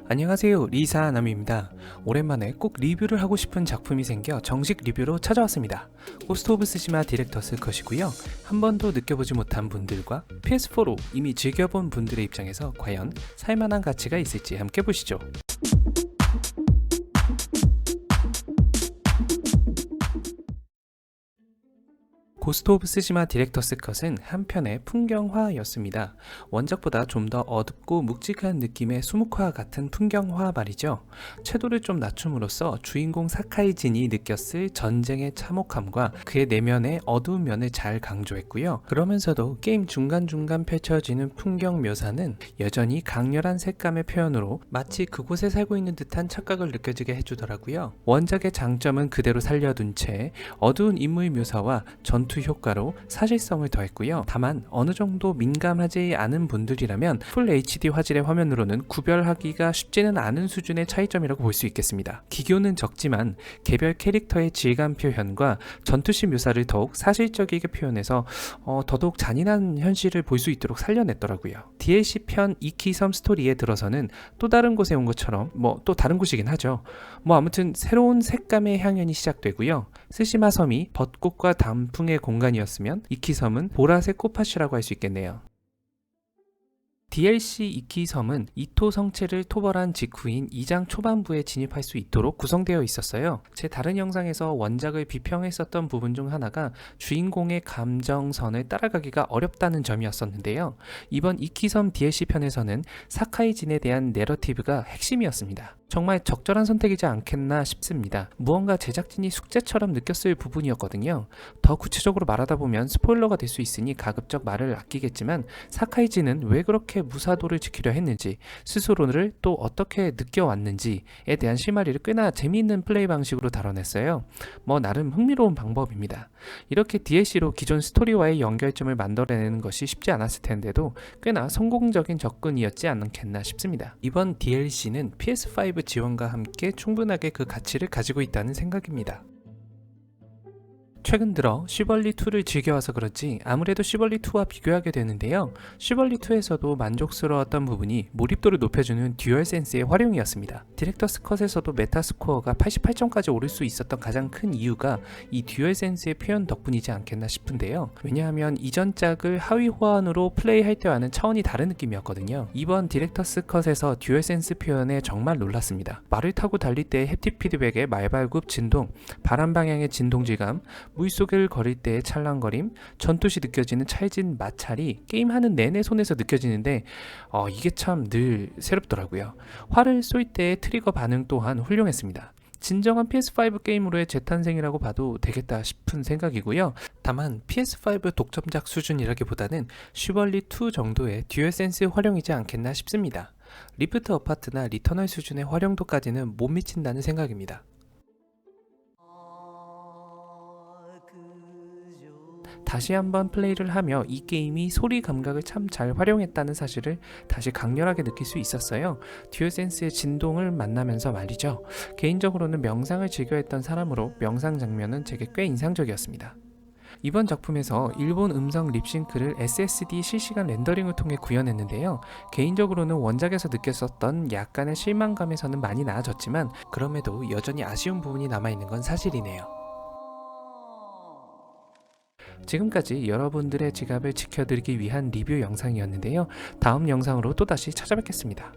안녕하세요, 리사남입니다. 오랜만에 꼭 리뷰를 하고 싶은 작품이 생겨 정식 리뷰로 찾아왔습니다. 고스트 오브 스시마 디렉터스 컷이고요. 한 번도 느껴보지 못한 분들과 PS4로 이미 즐겨본 분들의 입장에서 과연 살만한 가치가 있을지 함께 보시죠. 고스트 오브 스시마 디렉터스 컷은 한편의 풍경화였습니다. 원작보다 좀 더 어둡고 묵직한 느낌의 수묵화 같은 풍경화 말이죠. 채도를 좀 낮춤으로써 주인공 사카이진이 느꼈을 전쟁의 참혹함과 그의 내면의 어두운 면을 잘 강조했고요. 그러면서도 게임 중간중간 펼쳐지는 풍경 묘사는 여전히 강렬한 색감의 표현으로 마치 그곳에 살고 있는 듯한 착각을 느껴지게 해주더라고요. 원작의 장점은 그대로 살려둔 채 어두운 인물 묘사와 전투 효과로 사실성을 더했고요. 다만 어느 정도 민감하지 않은 분들이라면 풀 HD 화질의 화면으로는 구별하기가 쉽지는 않은 수준의 차이점이라고 볼 수 있겠습니다. 기교는 적지만 개별 캐릭터의 질감 표현과 전투시 묘사를 더욱 사실적이게 표현해서 더더욱 잔인한 현실을 볼 수 있도록 살려냈더라고요. DLC 편 이키섬 스토리에 들어서는 또 다른 곳에 온 것처럼 또 다른 곳이긴 하죠. 아무튼 새로운 색감의 향연이 시작되고요. 스시마 섬이 벚꽃과 단풍의 공간이었으면 이키섬은 보라색 꽃밭이라고 할 수 있겠네요. DLC 이키섬은 이토 성체를 토벌한 직후인 2장 초반부에 진입할 수 있도록 구성되어 있었어요. 제 다른 영상에서 원작을 비평했었던 부분 중 하나가 주인공의 감정선을 따라가기가 어렵다는 점이었었는데요. 이번 이키섬 DLC 편에서는 사카이진에 대한 내러티브가 핵심이었습니다. 정말 적절한 선택이지 않겠나 싶습니다. 무언가 제작진이 숙제처럼 느꼈을 부분이었거든요. 더 구체적으로 말하다 보면 스포일러가 될 수 있으니 가급적 말을 아끼겠지만 사카이진은 왜 그렇게 무사도를 지키려 했는지, 스스로를 또 어떻게 느껴왔는지에 대한 실마리를 꽤나 재미있는 플레이 방식으로 다뤄냈어요. 나름 흥미로운 방법입니다. 이렇게 DLC로 기존 스토리와의 연결점을 만들어내는 것이 쉽지 않았을 텐데도 꽤나 성공적인 접근이었지 않겠나 싶습니다. 이번 DLC는 PS5 지원과 함께 충분하게 그 가치를 가지고 있다는 생각입니다. 최근 들어 쉬벌리2를 즐겨와서 그런지 아무래도 쉬벌리2와 비교하게 되는데요. 쉬벌리2에서도 만족스러웠던 부분이 몰입도를 높여주는 듀얼센스의 활용이었습니다. 디렉터스 컷에서도 메타스코어가 88점까지 오를 수 있었던 가장 큰 이유가 이 듀얼센스의 표현 덕분이지 않겠나 싶은데요. 왜냐하면 이전 작을 하위 호환으로 플레이할 때와는 차원이 다른 느낌이었거든요. 이번 디렉터스 컷에서 듀얼센스 표현에 정말 놀랐습니다. 말을 타고 달릴 때의 햅틱 피드백의 말발굽 진동, 바람 방향의 진동질감, 물속을 걸을 때의 찰랑거림, 전투시 느껴지는 찰진 마찰이 게임하는 내내 손에서 느껴지는데 이게 참 늘 새롭더라고요. 활을 쏠 때의 트리거 반응 또한 훌륭했습니다. 진정한 PS5 게임으로의 재탄생이라고 봐도 되겠다 싶은 생각이고요. 다만 PS5 독점작 수준이라기보다는 쉬벌리2 정도의 듀얼센스 활용이지 않겠나 싶습니다. 리프트 어파트나 리터널 수준의 활용도까지는 못 미친다는 생각입니다. 다시 한번 플레이를 하며 이 게임이 소리 감각을 참 잘 활용했다는 사실을 다시 강렬하게 느낄 수 있었어요. 듀얼센스의 진동을 만나면서 말이죠. 개인적으로는 명상을 즐겨했던 사람으로 명상 장면은 제게 꽤 인상적이었습니다. 이번 작품에서 일본 음성 립싱크를 SSD 실시간 렌더링을 통해 구현했는데요. 개인적으로는 원작에서 느꼈었던 약간의 실망감에서는 많이 나아졌지만 그럼에도 여전히 아쉬운 부분이 남아있는 건 사실이네요. 지금까지 여러분들의 지갑을 지켜드리기 위한 리뷰 영상이었는데요. 다음 영상으로 또다시 찾아뵙겠습니다.